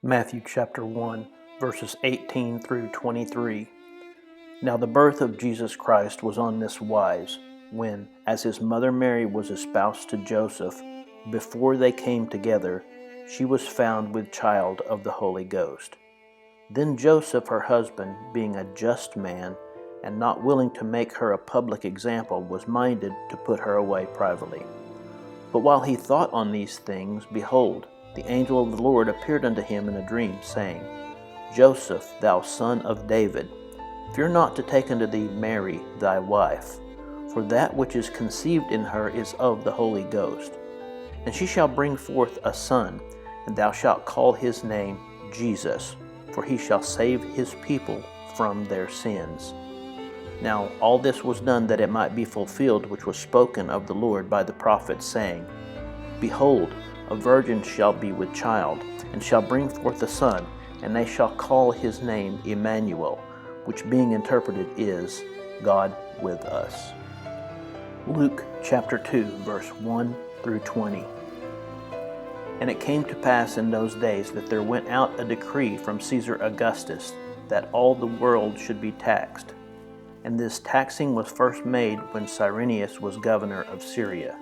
Matthew chapter 1, verses 18 through 23. Now the birth of Jesus Christ was on this wise, when, as his mother Mary was espoused to Joseph, before they came together, she was found with child of the Holy Ghost. Then Joseph, her husband, being a just man, and not willing to make her a public example, was minded to put her away privately. But while he thought on these things, behold, the angel of the Lord appeared unto him in a dream, saying, Joseph, thou son of David, fear not to take unto thee Mary thy wife, for that which is conceived in her is of the Holy Ghost. And she shall bring forth a son, and thou shalt call his name Jesus, for he shall save his people from their sins. Now all this was done that it might be fulfilled which was spoken of the Lord by the prophet, saying, Behold, a virgin shall be with child, and shall bring forth a son, and they shall call his name Emmanuel, which being interpreted is, God with us. Luke chapter 2, verse 1 through 20. And it came to pass in those days that there went out a decree from Caesar Augustus that all the world should be taxed. And this taxing was first made when Cyrenius was governor of Syria.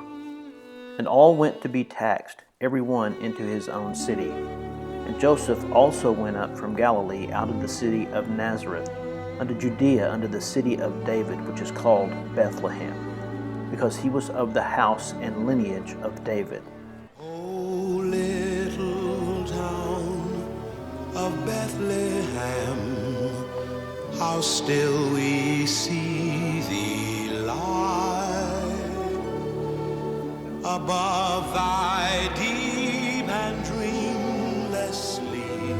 And all went to be taxed, every one into his own city. And Joseph also went up from Galilee out of the city of Nazareth unto Judea, unto the city of David, which is called Bethlehem, because he was of the house and lineage of David. O little town of Bethlehem, how still we see thee lie above thy deep and dreamless sleep.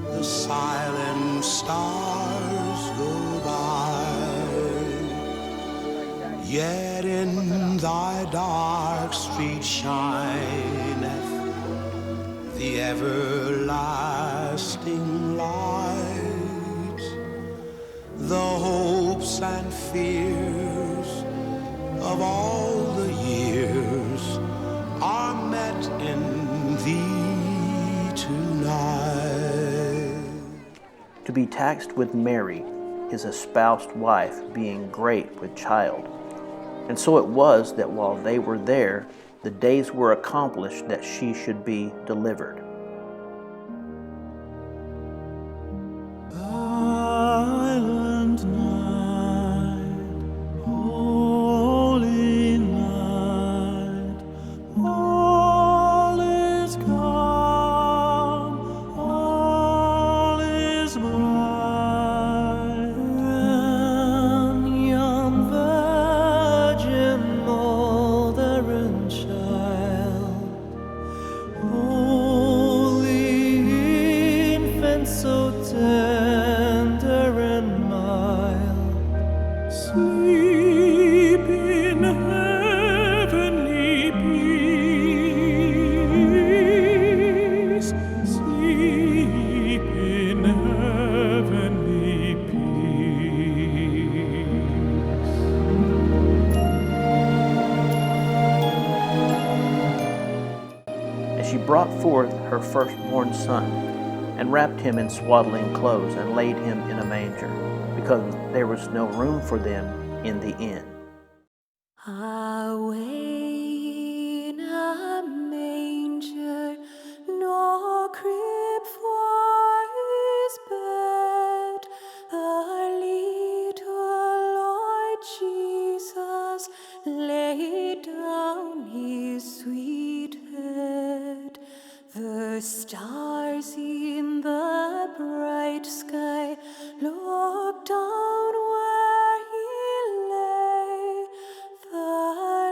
The silent stars go by, yet in thy dark street shineth the everlasting light. The hopes and fears of all the years are met in thee tonight. To be taxed with Mary, his espoused wife, being great with child. And so it was that while they were there, the days were accomplished that she should be delivered. Silent night, holy night, all is calm, all is bright, and young virgin mother and child, holy infant so tender and mild, sleep in heavenly peace, sleep in heavenly peace. And she brought forth her firstborn son, and wrapped him in swaddling clothes, and laid him in a manger, because there was no room for them in the inn. Away in a manger, no crib for his bed, the little Lord Jesus laid down his sweet head. The stars in the bright sky looked down where he lay, the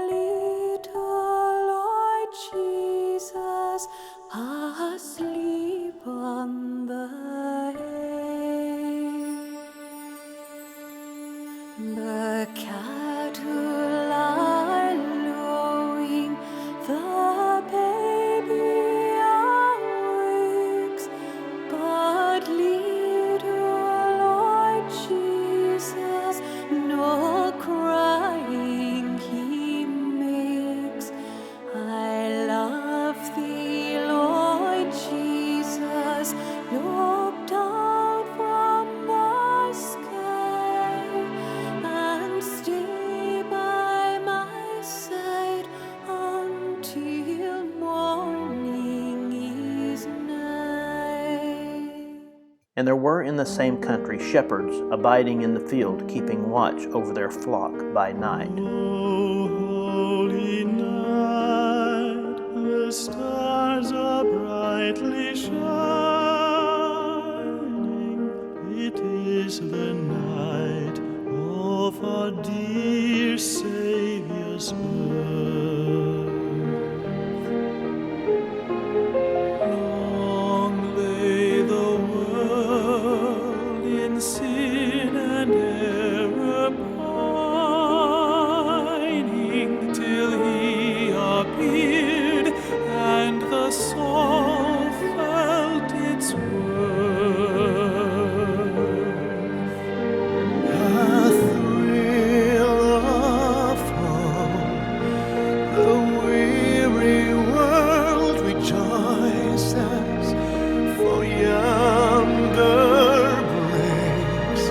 little Lord Jesus asleep on the hay. The cattle are lowing, the baby awakes, but little Lord Jesus no crying he makes. I love thee, Lord Jesus. And there were in the same country shepherds abiding in the field, keeping watch over their flock by night. O holy night, the stars are brightly shining. It is the night of our dear Savior's birth. Long lay the world in sin and error pining, till he appeared and the soul felt its worth. A thrill of hope, the weary world rejoices, for yonder breaks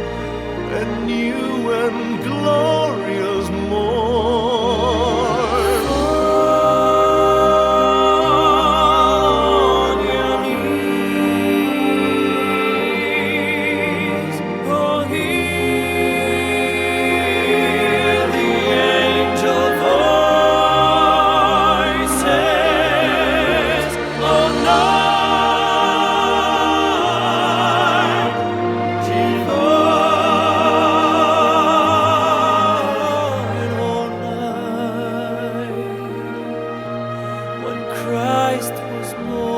a new and glorious morn. On your knees, oh, hear the angel voices. Oh, night divine, oh, night when Christ was born.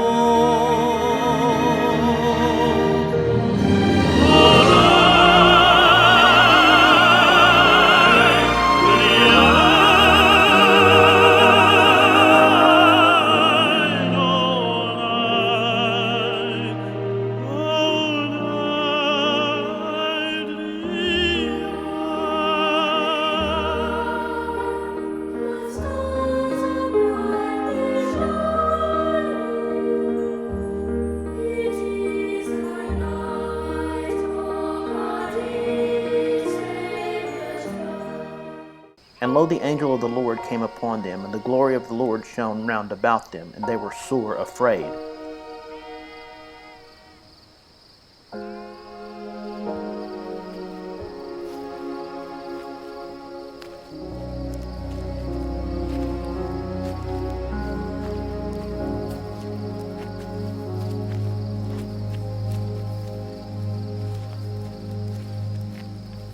And lo, the angel of the Lord came upon them, and the glory of the Lord shone round about them, and they were sore afraid.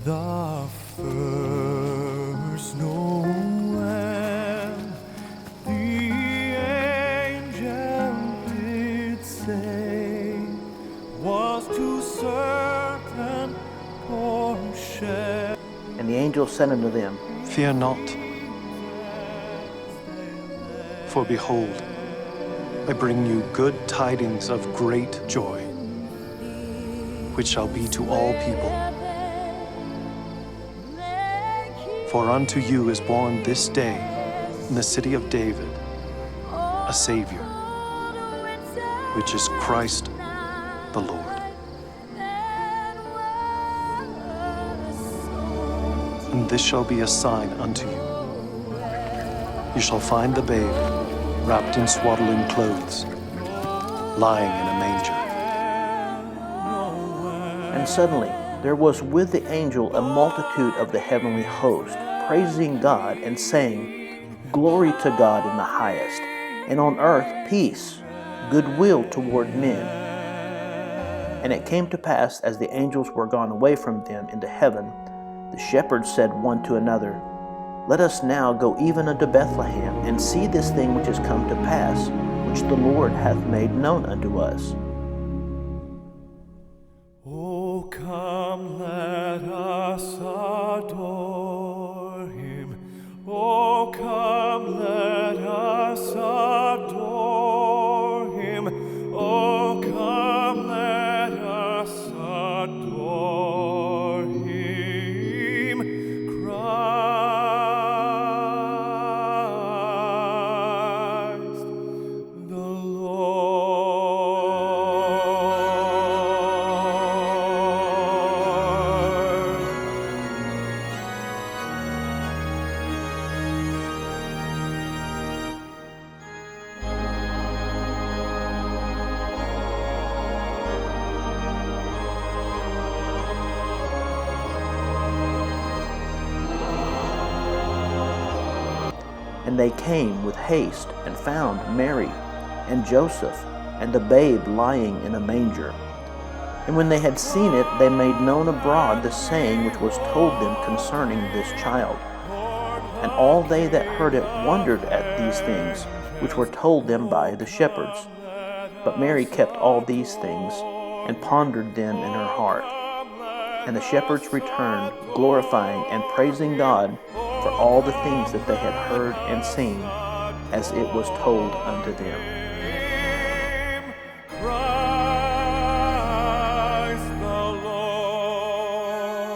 The first Noel, the angel did say, was to certain portion. And the angel said unto them, Fear not, for behold, I bring you good tidings of great joy, which shall be to all people. For unto you is born this day in the city of David a Savior, which is Christ the Lord. And this shall be a sign unto you. You shall find the babe wrapped in swaddling clothes, lying in a manger. And suddenly there was with the angel a multitude of the heavenly host, praising God and saying, Glory to God in the highest, and on earth peace, goodwill toward men. And it came to pass, as the angels were gone away from them into heaven, the shepherds said one to another, Let us now go even unto Bethlehem, and see this thing which is come to pass, which the Lord hath made known unto us. Oh, come, let us adore him. Oh, come, let us adore him. Oh, come, let us adore him. Christ the Lord. And they came with haste and found Mary and Joseph and the babe lying in a manger. And when they had seen it, they made known abroad the saying which was told them concerning this child. And all they that heard it wondered at these things which were told them by the shepherds. But Mary kept all these things, and pondered them in her heart. And the shepherds returned, glorifying and praising God for all the things that they had heard and seen, as it was told unto them. Christ the Lord.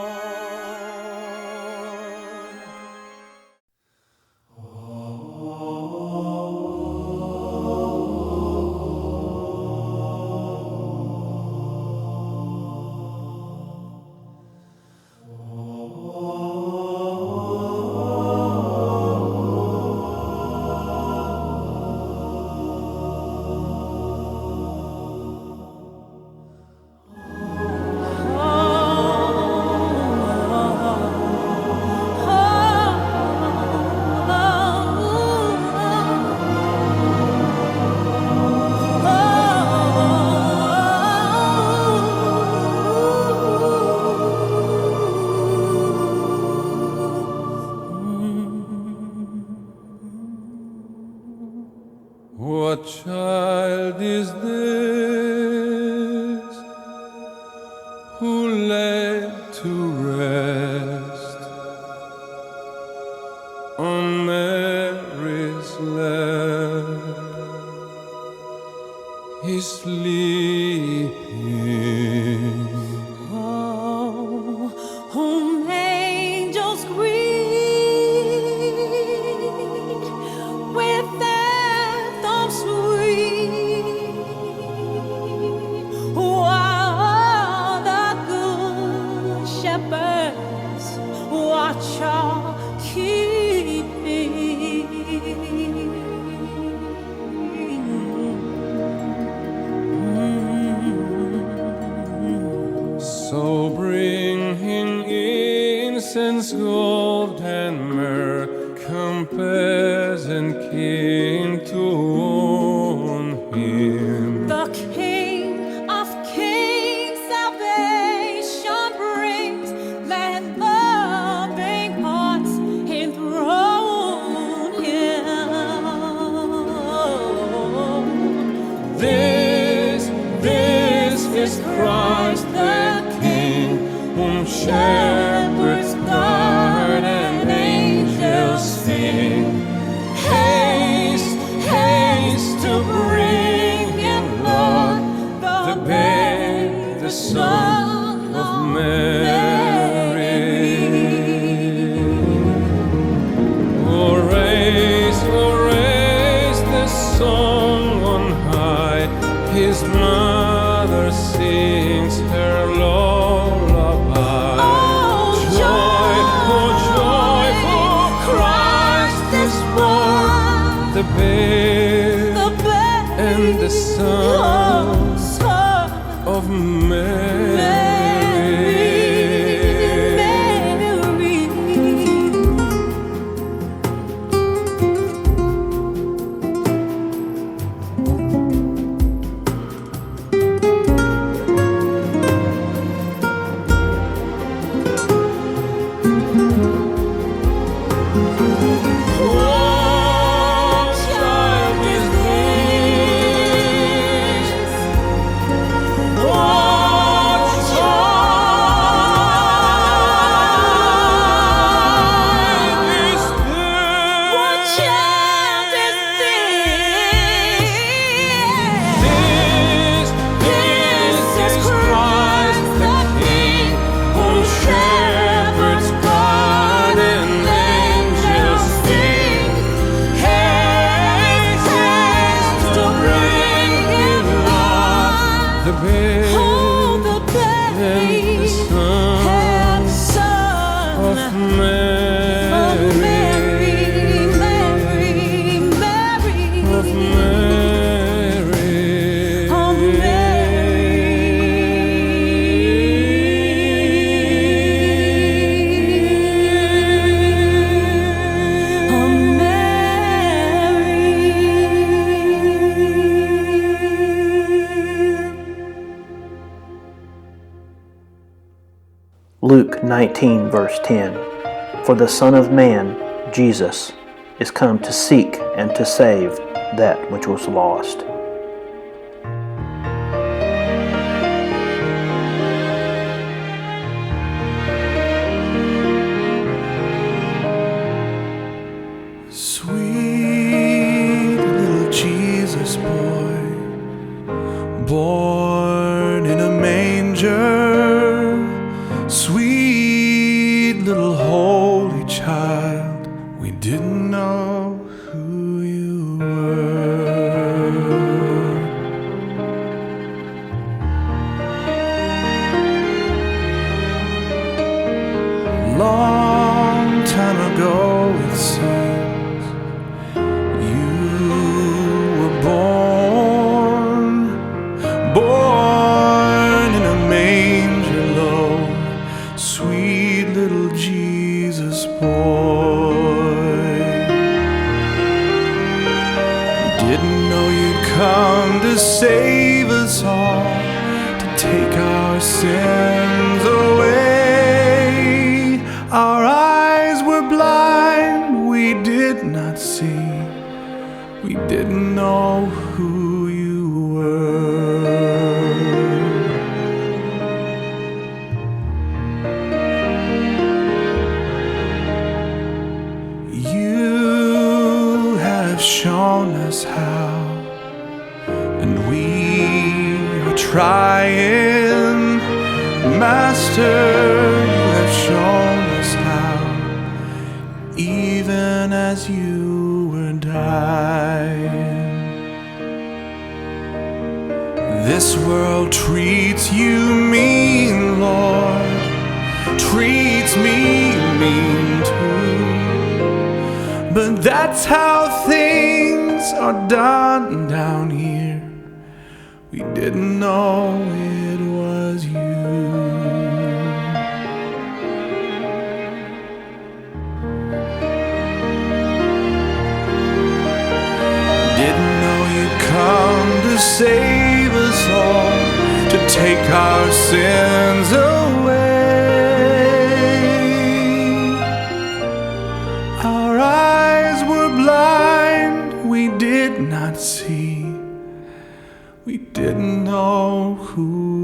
What child is this who laid to rest on Mary's lap? He's sleeping. Oh, whom angels greet with anthem sweet, while the good shepherds watch our keeping. So bringing incense, gold, and myrrh, compares and king to own him. The King of Kings salvation brings, let loving hearts enthrone Him. This is Christ the King, whom shepherds guard and angels sing. Haste, haste to bring Him, Lord, the babe, the Son of Mary. Oh, raise the song on high. His mother sings her lullaby. Oh, joy, for Christ is born, the babe The babe and the Son Son of Mary. What child is this? What child is this? What child is this? This is Christ the King, whom shepherds guard and angels sing. Haste, haste to bring Him, Lord, the babe Oh, the and the babe Son and Son of Mary. of Mary, Of Mary. of Mary. 19, verse 10. For the Son of Man, Jesus, is come to seek and to save that which was lost. Sweet little Jesus boy, born in a manger, sweet little holy child, we didn't know who you were. Long time ago it seems, you were born in a manger low, sweet little Jesus boy. Didn't know you'd come to save us all, to take our sins away. Our eyes were blind, we did not see, we didn't know who you were. You have shown us how, and we are trying. Master, you have shown us how, even as you were dying. This world treats you mean, Lord, treats me mean too. But that's how things are done down here. We didn't know it was you. Didn't know you'd come to save us all, to take our sins away. Our eyes were blind, we did not see, we didn't know who